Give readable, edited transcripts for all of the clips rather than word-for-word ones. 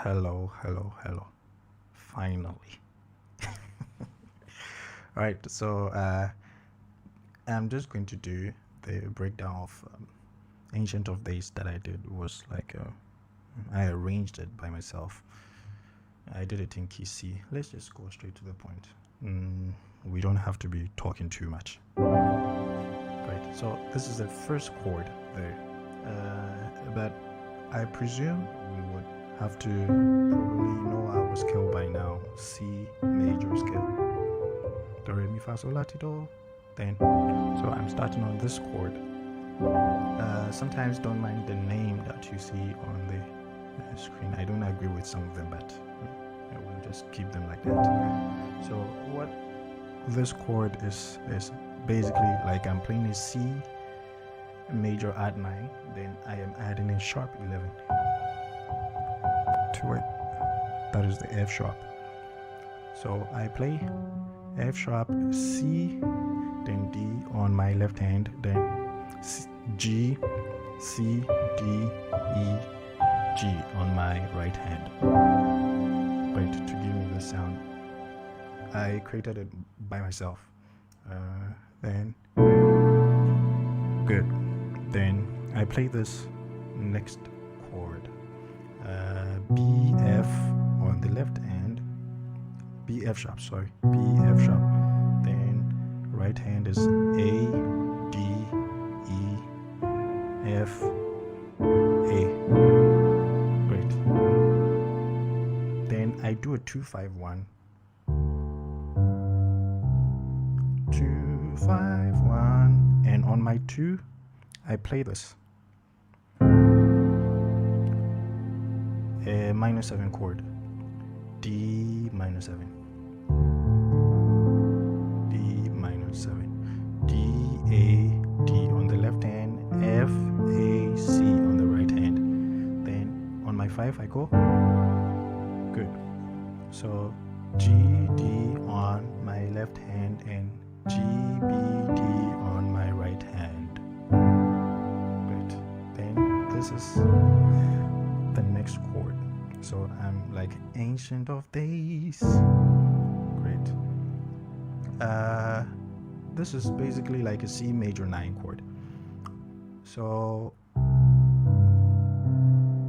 Hello, hello, hello. Finally. All right, so I'm just going to do the breakdown of Ancient of Days that I did. It was like I arranged it by myself. I did it in key C. Let's just go straight to the point. We don't have to be talking too much. Right, so this is the first chord there. But I presume we would have to probably know our scale by now. C major scale. Do, re, mi, fa, sol, la, ti, do. Then, so I'm starting on this chord. Sometimes don't mind the name that you see on the screen. I don't agree with some of them, but I will just keep them like that. So what this chord is basically like I'm playing a C major add 9, then I am adding a sharp 11 to it. That is the F sharp. So I play F sharp, C, then D on my left hand, then G, C, D, E, G on my right hand. But to give me the sound, I created it by myself. Then good. Then I play this next chord, B, F on the left hand, B, F sharp, sorry, B, F sharp. Then right hand is A, D, E, F, A. Great. Then I do a 2-5-1. 2-5-1, and on my 2 I play this a minor 7 chord, D minor 7, D minor 7, D, A, D on the left hand, F, A, C on the right hand. Then on my 5 I go good. So G, D on my left hand and G, B, D on my right hand. Great. Then this is the next chord. So I'm like Ancient of Days. Great. This is basically like a C major 9 chord. So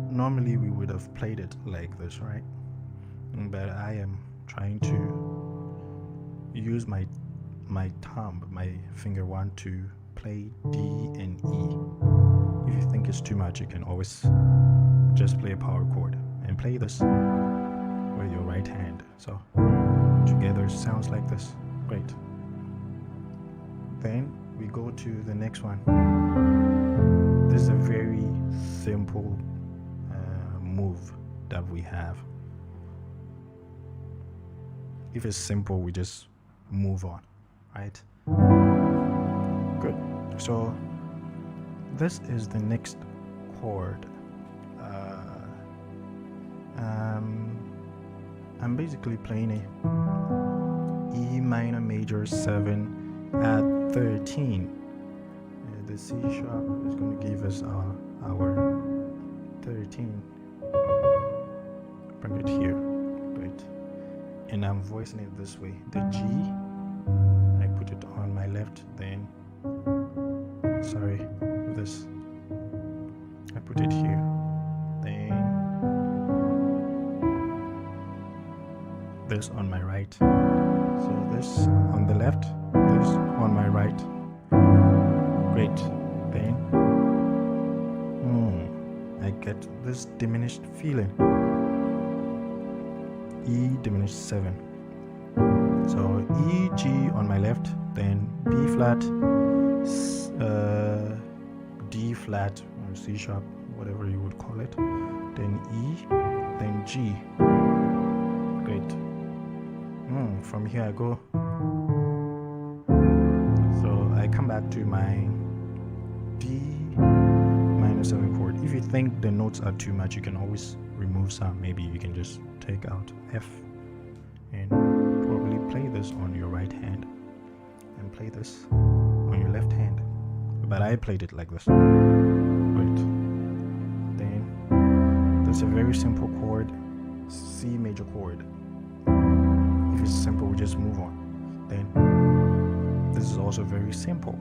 normally we would have played it like this, right? But I am trying to use my thumb, my finger 1 to play D and E. If you think it's too much, you can always just play a power chord and play this with your right hand. So together it sounds like this. Great. Then we go to the next one. This is a very simple move that we have. If it's simple, we just move on, right? Good. So this is the next chord. I'm basically playing a E minor major 7 at 13. The C sharp is going to give us our 13. Bring it here. Great. And I'm voicing it this way. The G, I put it on my left, then this I put it here, then this on my right. So this on the left, this on my right. Great. Then I get this diminished feeling. E diminished 7. So E, G on my left, then B flat, D flat, or C sharp, whatever you would call it, then E, then G. Great. From here I go. So I come back to my D minor 7 chord. If you think the notes are too much, you can always remove some. Maybe you can just take out F and probably play this on your right hand and play this on your left hand. But I played it like this. Great. Then that's a very simple chord. C major chord. If it's simple, we just move on. Then this is also very simple.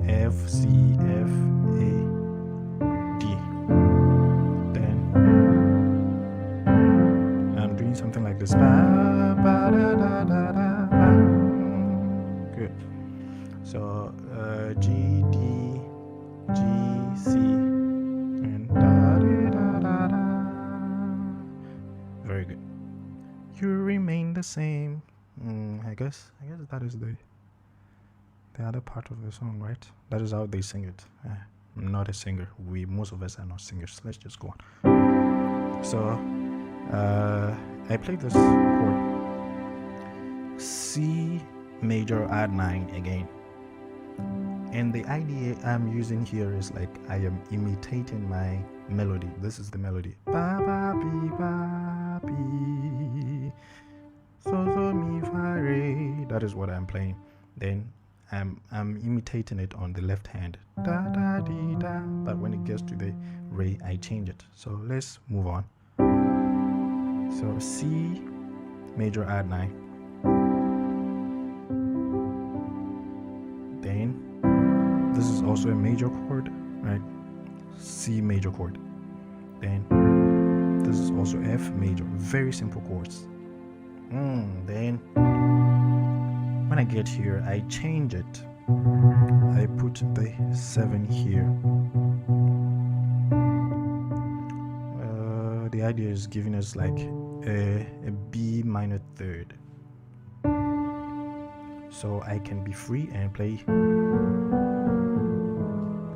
F, C, F, A, D. Then I'm doing something like this. Good. So G, D, G, C, and da. Very good. You remain the same. I guess that is the other part of the song, right? That is how they sing it. I'm not a singer. Most of us are not singers. Let's just go on. So I played this chord, C major add 9 again. And the idea I'm using here is like I am imitating my melody. This is the melody. Ba ba bi ba bi. So mi fa re. That is what I'm playing. Then I'm imitating it on the left hand. Da da di da. But when it gets to the re, I change it. So let's move on. So C major add 9. Then this is also a major chord, right? C major chord. Then this is also F major. Very simple chords. Then when I get here, I change it. I put the 7 here. The idea is giving us like a B minor third. So I can be free and play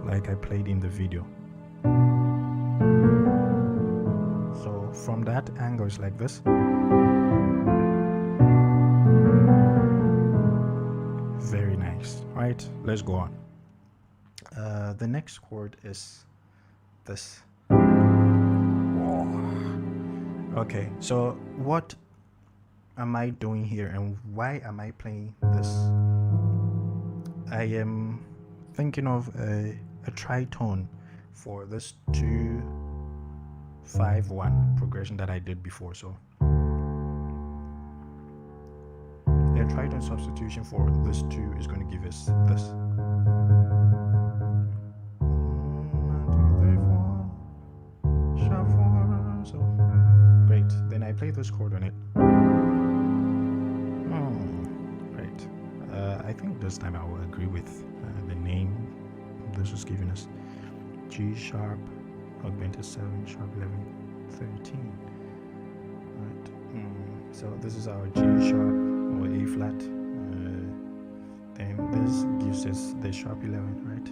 like I played in the video. So from that angle it's like this. Very nice, right? Let's go on. The next chord is this. Whoa. Okay, so what am I doing here and why am I playing this? I am thinking of a tritone for this 2-5-1 progression that I did before. So a tritone substitution for this 2 is going to give us this. 1, 2, 3, 4, sharp 4. So great. Then I play this chord on it. Right. I think this time I will agree with the name this is giving us. G sharp, augmented 7, sharp 11, 13. Right. So this is our G sharp or A flat. Then this gives us the sharp 11, right?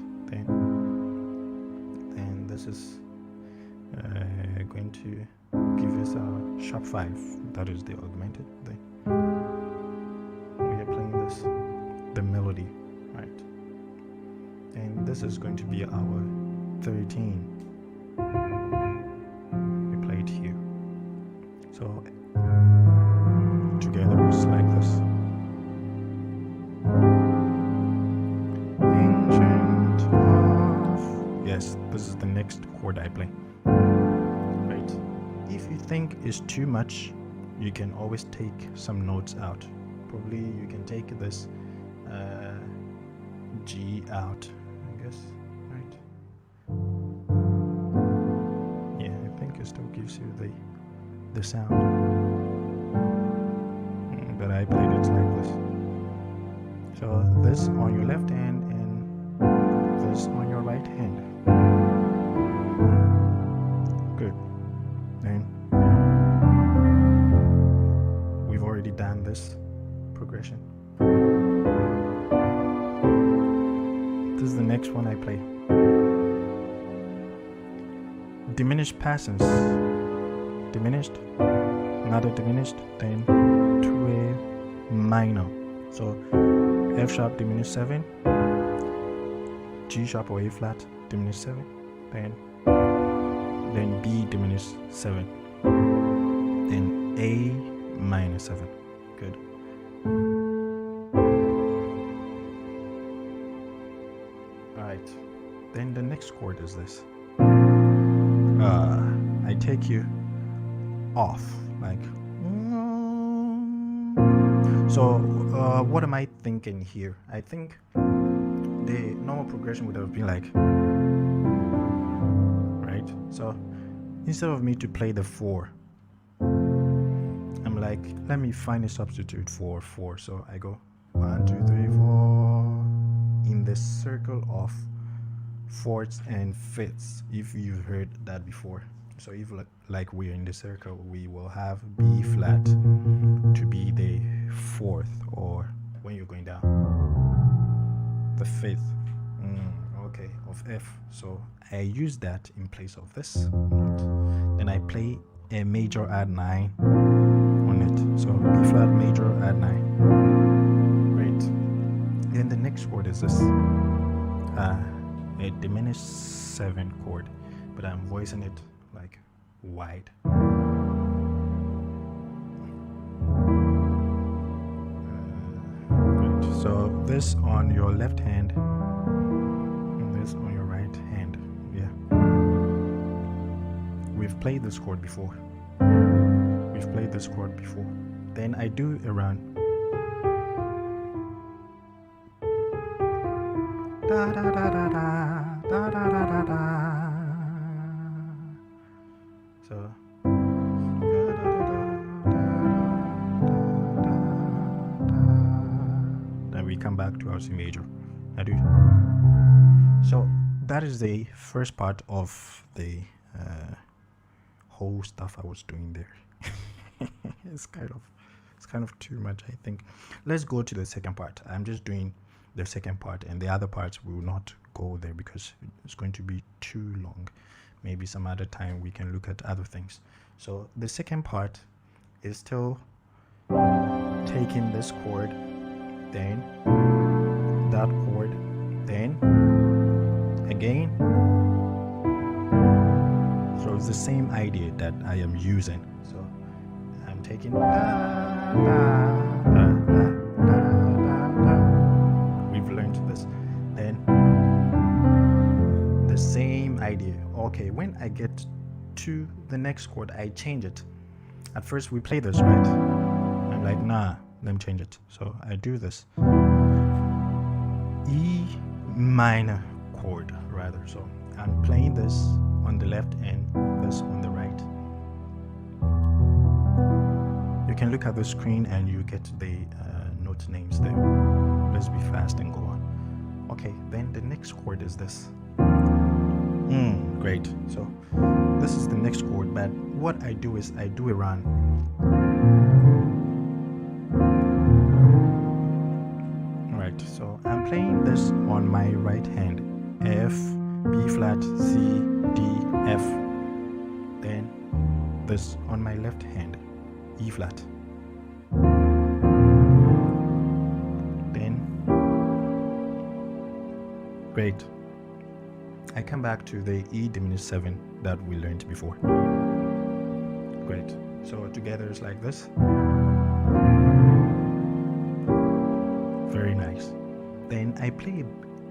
Then this is going to give us our sharp 5. That is the augmented. Then we are playing this, the melody, right? And this is going to be our 13. We play it here. So together it's like this. Ancient of. Yes, this is the next chord I play. Right. If you think it's too much, you can always take some notes out. Probably you can take this G out, I guess, right? Yeah, I think it still gives you the sound. But I played it like this. So this on your left hand and this on your right hand. Good. Then we've already done this progression. This is the next one I play. Diminished passions. Diminished, another diminished, then to a minor. So F sharp diminished 7, G sharp or A flat diminished 7, then B diminished 7, then A minor 7. Good. Alright, then the next chord is this. I take you off, like. So what am I thinking here? I think the normal progression would have been like, right? So instead of me to play the 4, I'm like, let me find a substitute for 4. So I go 1, 2, 3, 4 in the circle of fourths and fifths, if you've heard that before. So if like we're in the circle, we will have B flat to be the 4th, or when you're going down, the 5th, okay, of F. So I use that in place of this note. Then I play a major add 9 on it. So B flat major add 9. Great. Then the next chord is this, a diminished 7 chord, but I'm voicing it like wide. Great. So this on your left hand, and this on your right hand. Yeah. We've played this chord before. Then I do around da da da da da da da da da. So then we come back to our C major. I do. So that is the first part of the whole stuff I was doing there. It's kind of too much, I think. Let's go to the second part. I'm just doing the second part, and the other parts will not go there because it's going to be too long. Maybe some other time we can look at other things. So the second part is still taking this chord, then that chord, then again. So it's the same idea that I am using. So I'm taking we've learned this. Then the same idea. Okay, when I get to the next chord, I change it. At first we play this, right? I'm like, nah, let me change it. So I do this E minor chord rather. So I'm playing this on the left and this on the right. You can look at the screen and you get the note names there. Let's be fast and go on. Okay, then the next chord is this. Great. So this is the next chord, but what I do is I do a run. Alright, so I'm playing this on my right hand. F, B flat, C, D, F. Then this on my left hand. E flat. Then, great. I come back to the E diminished 7 that we learned before. Great. So together it's like this. Very nice. Then I play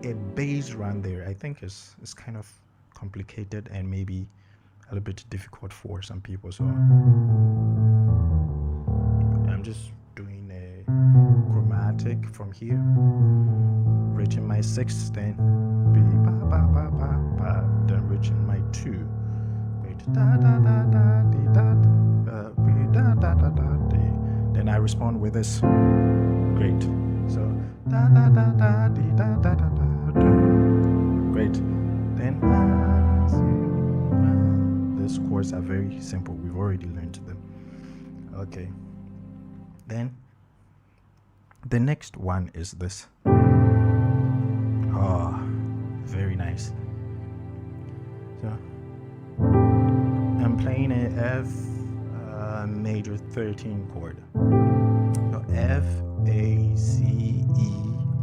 a bass run there. I think it's kind of complicated and maybe a little bit difficult for some people. So I'm just doing a chromatic from here, reaching my 6th, then B ba ba ba ba ba, then reaching my 2. Wait, da da da da di da, B da da da da di. Then I respond with this. Great. So da da da da di da da da da. Great. Then these chords are very simple. We've already learned them. Okay. Then the next one is this. Oh, very nice. So I'm playing a F major 13 chord. So F, A, C, E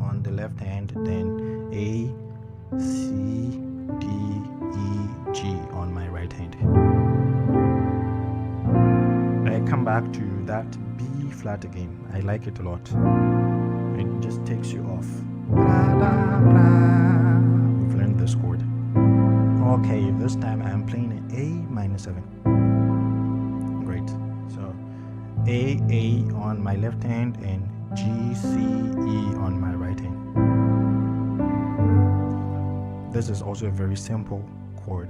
on the left hand, then A, C, D, E, G on my right hand. I come back to that B flat again. I like it a lot. It just takes you off. Blah, blah, blah. We've learned this chord. Okay, this time I'm playing an A minor 7. Great. A on my left hand and G, C, E on my right hand. This is also a very simple chord,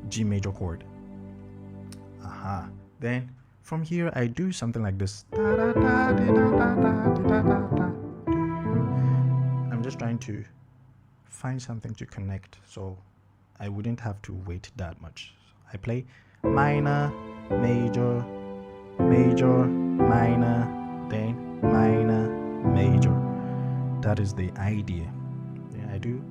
G major chord. Then from here I do something like this. I'm just trying to find something to connect, so I wouldn't have to wait that much. I play minor, major, major, minor, then minor, major. That is the idea. Then I do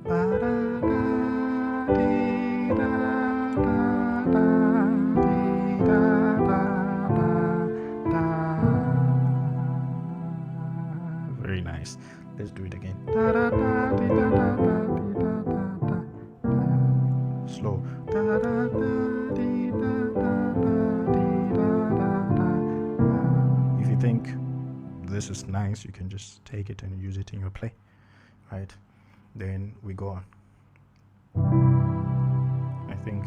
very nice. Let's do it again. Slow. If you think this is nice, you can just take it and use it in your play, right? Then we go on. I think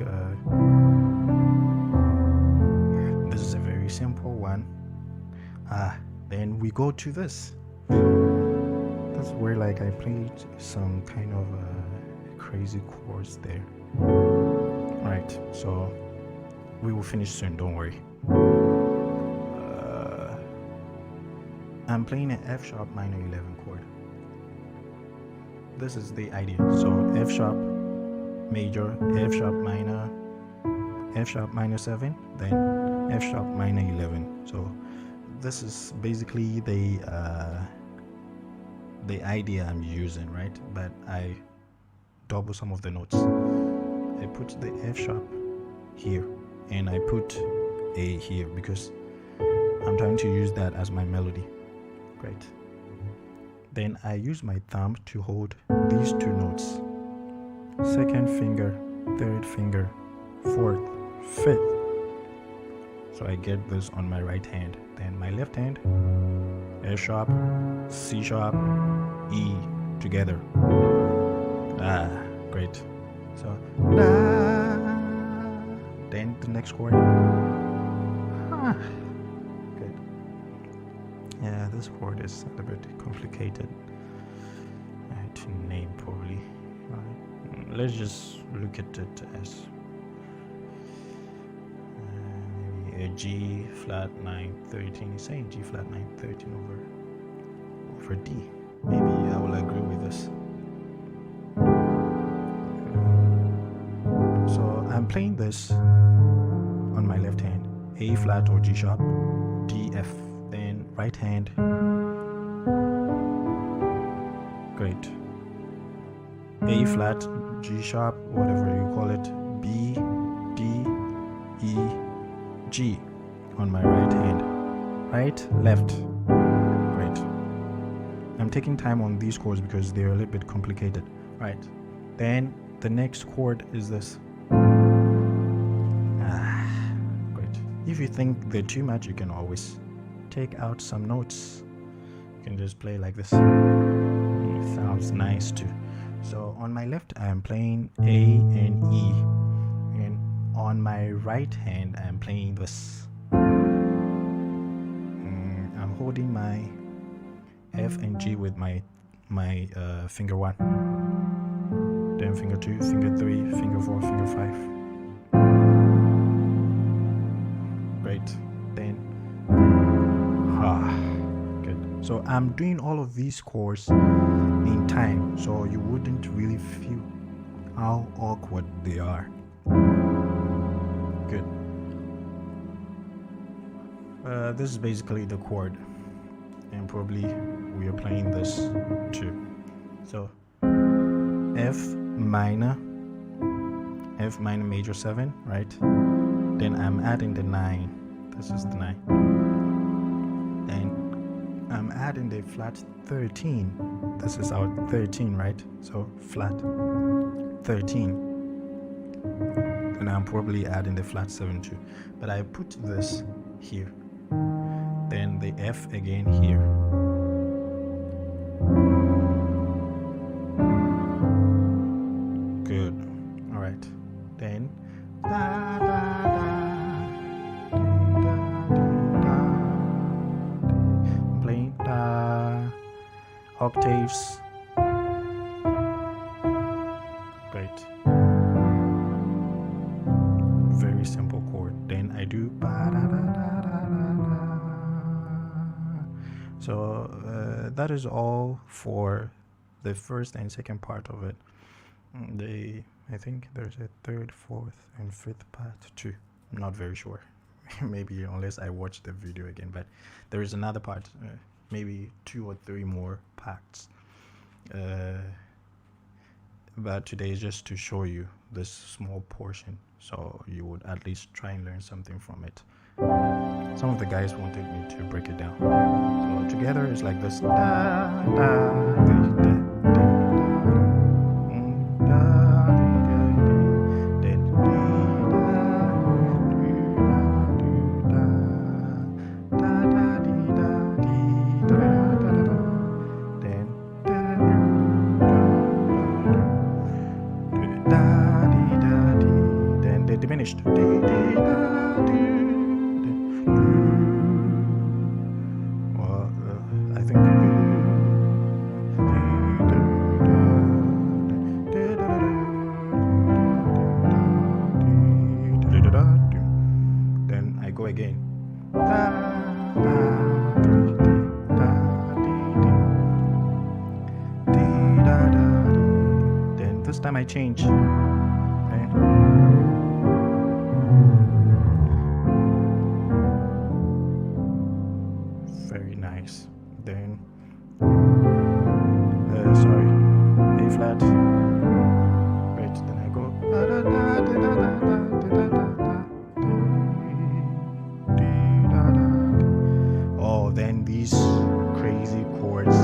this is a very simple one. Then we go to this. That's where like I played some kind of crazy chords there. Right, so we will finish soon, don't worry. I'm playing an F sharp minor 11 chord. This is the idea. So F sharp major, F sharp minor, F sharp minor 7, then F sharp minor 11. So this is basically the idea I'm using, right? But I double some of the notes. I put the F sharp here and I put A here because I'm trying to use that as my melody. Great. Then I use my thumb to hold these two notes. Second finger, third finger, fourth, fifth. So I get this on my right hand. Then my left hand, F sharp, C sharp, E together. Great. So then the next chord. Good. Yeah, this chord is a bit complicated to name probably. Let's just look at it as maybe a G flat 9 13. It's saying G flat 9 13 over D. Maybe I will agree with this. So I'm playing this on my left hand, A flat or G sharp, D, F, then right hand. Great. A flat, G sharp, whatever you call it, B, D, E, G on my right hand. Right, left. Great. I'm taking time on these chords because they're a little bit complicated. Right. Then the next chord is this. Great. If you think they're too much, you can always take out some notes. You can just play like this. It sounds nice too. So on my left, I am playing A and E. And on my right hand, I am playing this. I'm holding my F and G with my finger 1. Then finger 2, finger 3, finger 4, finger 5. Great. Then good. So I'm doing all of these chords in time, so you wouldn't really feel how awkward they are. Good. This is basically the chord, and probably we are playing this too. So F minor major 7, right? Then I'm adding the 9. This is the 9. Then I'm adding the flat 13. This is our 13, right? So flat 13. And I'm probably adding the flat 7 too. But I put this here. Then the F again here. Good. All right. Then octaves. Great. Very simple chord. Then I do so that is all for the first and second part of it. I think there's a third, fourth, and fifth part too. I'm not very sure. Maybe unless I watch the video again, but there is another part, maybe 2 or 3 more parts. But today is just to show you this small portion, so you would at least try and learn something from it. Some of the guys wanted me to break it down. So together it's like this. Then they diminished. Well, I think. Then I go again. Then this time I change. Very nice. Then sorry, A flat. Right, then I go. Oh, then these crazy chords.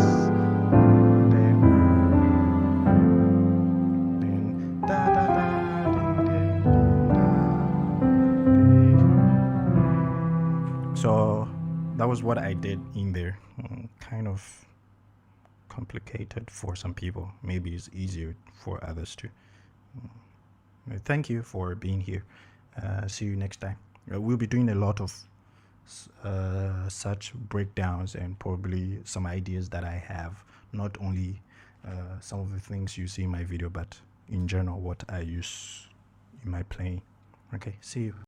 So that was what I did in there. Kind of complicated for some people. Maybe it's easier for others too. Thank you for being here. See you next time. We'll be doing a lot of such breakdowns and probably some ideas that I have. Not only some of the things you see in my video, but in general what I use in my playing. Okay, see you.